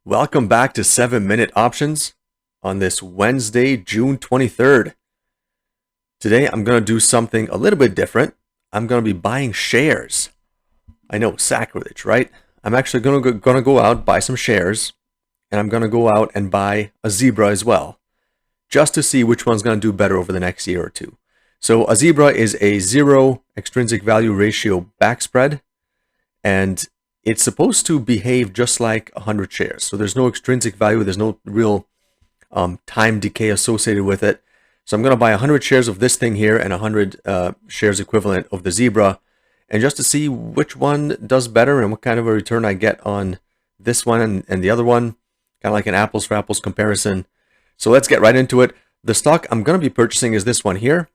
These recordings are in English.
Welcome back to 7-Minute Options on this Wednesday, June 23rd. Today I'm going to do something a little bit different. I'm going to be buying shares. I know, sacrilege, right? I'm actually going to go out, buy some shares, and I'm going to go out and buy a Zebra as well, just to see which one's going to do better over the next year or two. So a Zebra is a zero extrinsic value ratio backspread, and it's supposed to behave just like 100 shares. So there's no extrinsic value. There's no real time decay associated with it. So I'm going to buy 100 shares of this thing here and 100 shares equivalent of the Zebra. And just to see which one does better and what kind of a return I get on this one and the other one. Kind of like an apples for apples comparison. So let's get right into it. The stock I'm going to be purchasing is this one here.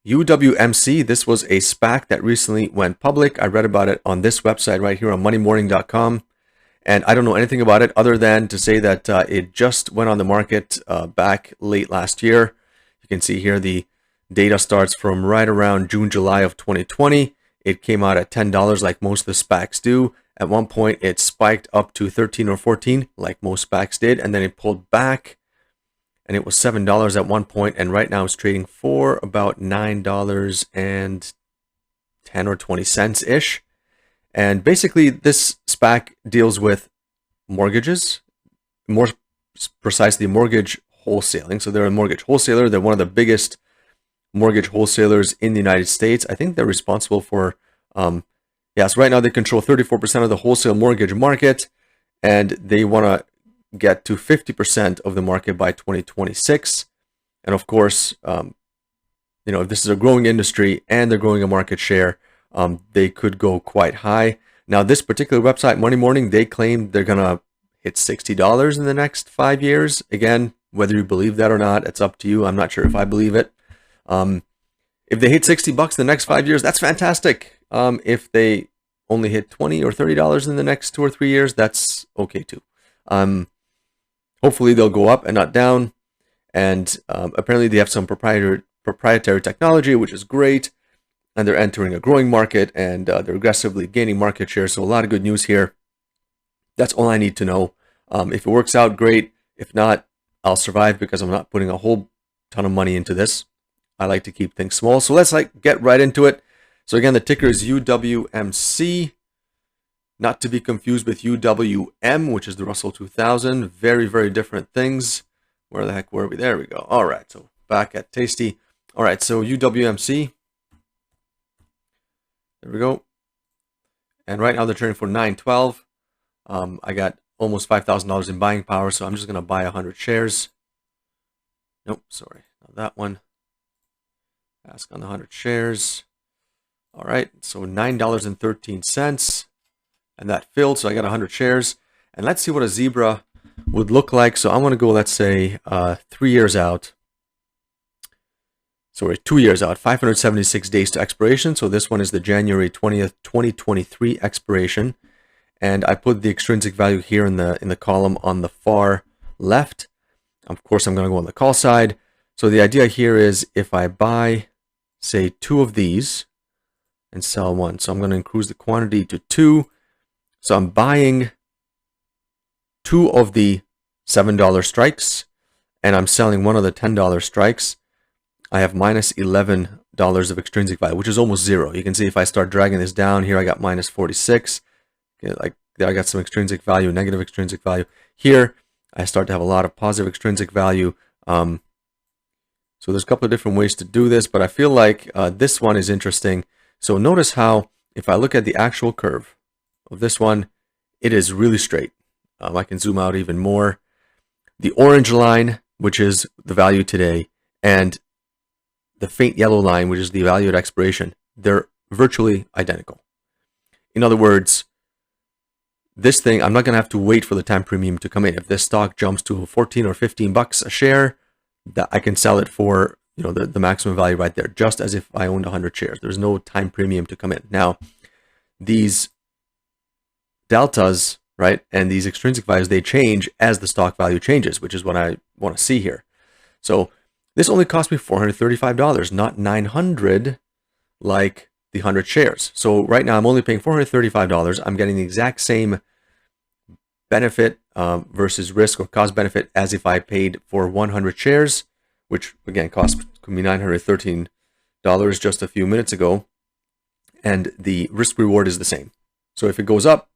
UWMC. This was a SPAC that recently went public. I read about it on this website right here on moneymorning.com. And I don't know anything about it other than to say that it just went on the market back late last year. You can see here the data starts from right around June, July of 2020. It came out at $10 like most of the SPACs do. At one point, it spiked up to 13 or 14 like most SPACs did. And then it pulled back. And it was $7 at one point, and right now it's trading for about $9.10 or 20 cents ish. And basically, this SPAC deals with mortgages, more precisely mortgage wholesaling. So they're a mortgage wholesaler. They're one of the biggest mortgage wholesalers in the United States. I think they're responsible for, yes, right now they control 34% of the wholesale mortgage market, and they want to get to 50% of the market by 2026. And of course, if this is a growing industry and they're growing a market share, they could go quite high. Now, this particular website, Money Morning, they claim they're going to hit $60 in the next 5 years. Again, whether you believe that or not, it's up to you. I'm not sure if I believe it. If they hit $60 in the next 5 years, that's fantastic. If they only hit $20 or $30 in the next 2 or 3 years, that's okay too. Hopefully they'll go up and not down. And apparently they have some proprietary technology, which is great. And they're entering a growing market, and they're aggressively gaining market share. So a lot of good news here. That's all I need to know. If it works out, great. If not, I'll survive because I'm not putting a whole ton of money into this. I like to keep things small. So let's get right into it. So again, the ticker is UWMC. Not to be confused with UWM, which is the Russell 2000. Very, very different things. Where the heck were we? There we go. All right, so back at Tasty. All right, so UWMC. There we go. And right now they're trading for $9.12. I got almost $5,000 in buying power, so I'm just going to buy 100 shares. Nope, sorry, not that one. Ask on the 100 shares. All right, so $9.13. And that filled, so I got 100 shares. And let's see what a Zebra would look like. So I want to go, let's say, 3 years out. Sorry, 2 years out, 576 days to expiration. So this one is the January 20th, 2023 expiration. And I put the extrinsic value here in the column on the far left. Of course, I'm going to go on the call side. So the idea here is if I buy, say, 2 of these and sell 1. So I'm going to increase the quantity to 2. So I'm buying 2 of the $7 strikes, and I'm selling 1 of the $10 strikes. I have minus $11 of extrinsic value, which is almost 0. You can see if I start dragging this down here, I got minus 46. Okay, like there, I got some extrinsic value, negative extrinsic value. Here, I start to have a lot of positive extrinsic value. So there's a couple of different ways to do this, but I feel like this one is interesting. So notice how, if I look at the actual curve of this one, it is really straight. I can zoom out even more. The orange line, which is the value today, and the faint yellow line, which is the value at expiration, they're virtually identical. In other words, this thing, I'm not going to have to wait for the time premium to come in. If this stock jumps to 14 or 15 bucks a share, that I can sell it for the maximum value right there, just as if I owned 100 shares. There's no time premium to come in. Now, these deltas, right, and these extrinsic values, they change as the stock value changes, which is what I want to see here. So this only cost me $435, not $900 like the 100 shares. So right now I'm only paying $435. I'm getting the exact same benefit versus risk, or cost benefit, as if I paid for 100 shares, which again cost me $913 just a few minutes ago, and the risk reward is the same. So if it goes up,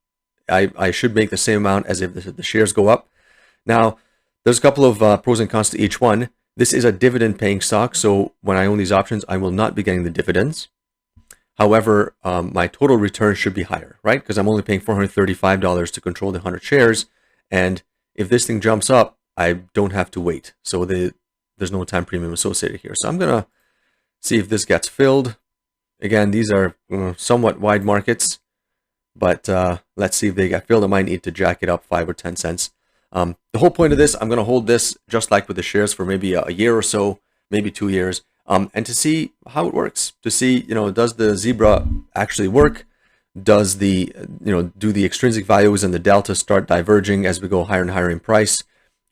I should make the same amount as if the shares go up. Now, there's a couple of pros and cons to each one. This is a dividend paying stock, so when I own these options, I will not be getting the dividends. However, my total return should be higher, right? Because I'm only paying $435 to control the 100 shares. And if this thing jumps up, I don't have to wait. So there's no time premium associated here. So I'm going to see if this gets filled. Again, these are somewhat wide markets, but let's see if they get filled. I might need to jack it up 5 or 10 cents. The whole point of this, I'm going to hold this just like with the shares for maybe a year or so, maybe 2 years. And to see how it works, to see, does the zebra actually work? Does the, do the extrinsic values and the delta start diverging as we go higher and higher in price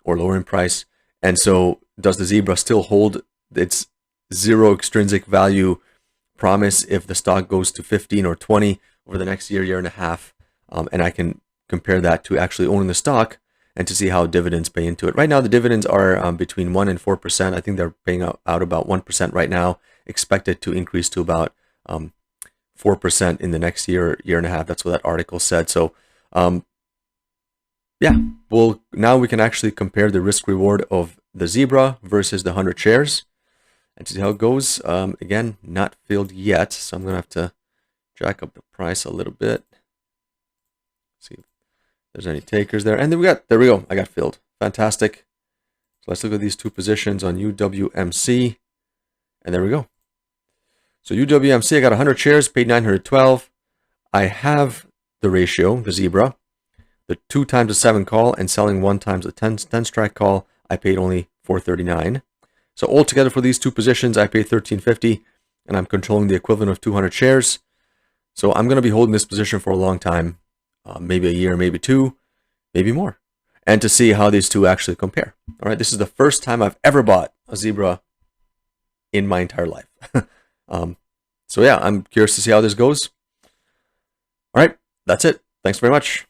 or lower in price? And so does the zebra still hold its zero extrinsic value promise if the stock goes to 15 or 20 over the next year, year and a half? And I can compare that to actually owning the stock and to see how dividends pay into it. Right now, the dividends are between 1% and 4%. I think they're paying out about 1% right now, expected to increase to about 4% in the next year, year and a half. That's what that article said. So, yeah, now we can actually compare the risk reward of the zebra versus the 100 shares and to see how it goes. Again, not filled yet, so I'm going to have to jack up the price a little bit. See if there's any takers there. And then there we go. I got filled. Fantastic. So let's look at these two positions on UWMC. And there we go. So UWMC, I got 100 shares, paid 912. I have the ratio, the zebra, the 2 times the 7 call and selling 1 times the 10 strike call. I paid only $439. So altogether for these two positions, I paid $1350, and I'm controlling the equivalent of 200 shares. So I'm going to be holding this position for a long time. Maybe a year, maybe 2, maybe more, and to see how these two actually compare. All right, this is the first time I've ever bought a zebra in my entire life. So yeah, I'm curious to see how this goes. All right, that's it. Thanks very much.